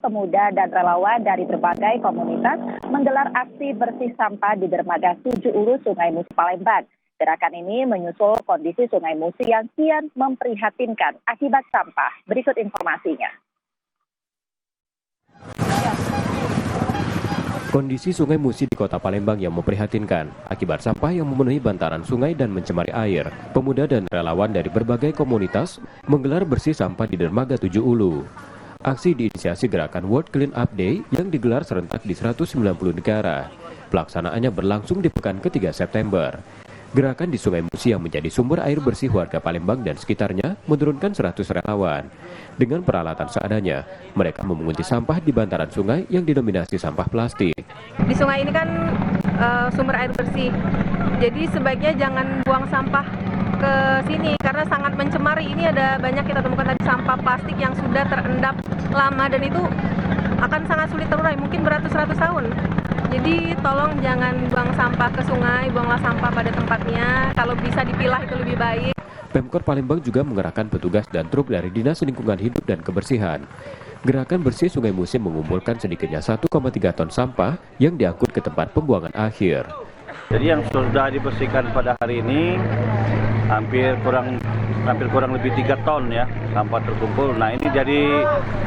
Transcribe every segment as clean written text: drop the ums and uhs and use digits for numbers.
pemuda dan relawan dari berbagai komunitas menggelar aksi bersih sampah di dermaga 7 Ulu Sungai Musi Palembang. Gerakan ini menyusul kondisi Sungai Musi yang kian memprihatinkan akibat sampah. Berikut informasinya. Kondisi Sungai Musi di Kota Palembang yang memprihatinkan akibat sampah yang memenuhi bantaran sungai dan mencemari air. Pemuda dan relawan dari berbagai komunitas menggelar bersih sampah di dermaga 7 Ulu. Aksi diinisiasi gerakan World Clean Up Day yang digelar serentak di 190 negara. Pelaksanaannya berlangsung di pekan ke-3 September. Gerakan di Sungai Musi yang menjadi sumber air bersih warga Palembang dan sekitarnya menurunkan 100 relawan. Dengan peralatan seadanya, mereka memunguti sampah di bantaran sungai yang didominasi sampah plastik. Di sungai ini kan sumber air bersih, jadi sebaiknya jangan buang sampah ke sini karena sangat mencemari. Ini ada banyak kita temukan tadi sampah plastik yang sudah terendap lama dan itu akan sangat sulit terurai, mungkin beratus-ratus tahun. Jadi tolong jangan buang sampah ke sungai, buanglah sampah pada tempatnya. Kalau bisa dipilah itu lebih baik. Pemkot Palembang juga mengerahkan petugas dan truk dari Dinas Lingkungan Hidup dan Kebersihan. Gerakan bersih Sungai Musi mengumpulkan sedikitnya 1,3 ton sampah yang diangkut ke tempat pembuangan akhir. Jadi yang sudah dibersihkan pada hari ini hampir kurang lebih 3 ton ya sampah terkumpul. Nah ini jadi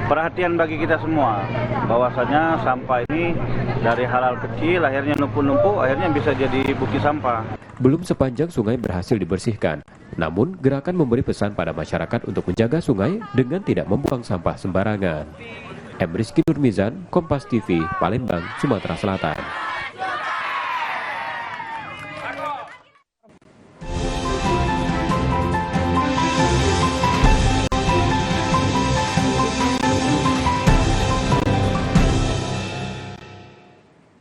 perhatian bagi kita semua bahwasanya sampah ini dari hal-hal kecil akhirnya numpuk-numpuk akhirnya bisa jadi bukti sampah. Belum sepanjang sungai berhasil dibersihkan, namun gerakan memberi pesan pada masyarakat untuk menjaga sungai dengan tidak membuang sampah sembarangan. M. Rizky Nurmizan, Kompas TV, Palembang, Sumatera Selatan.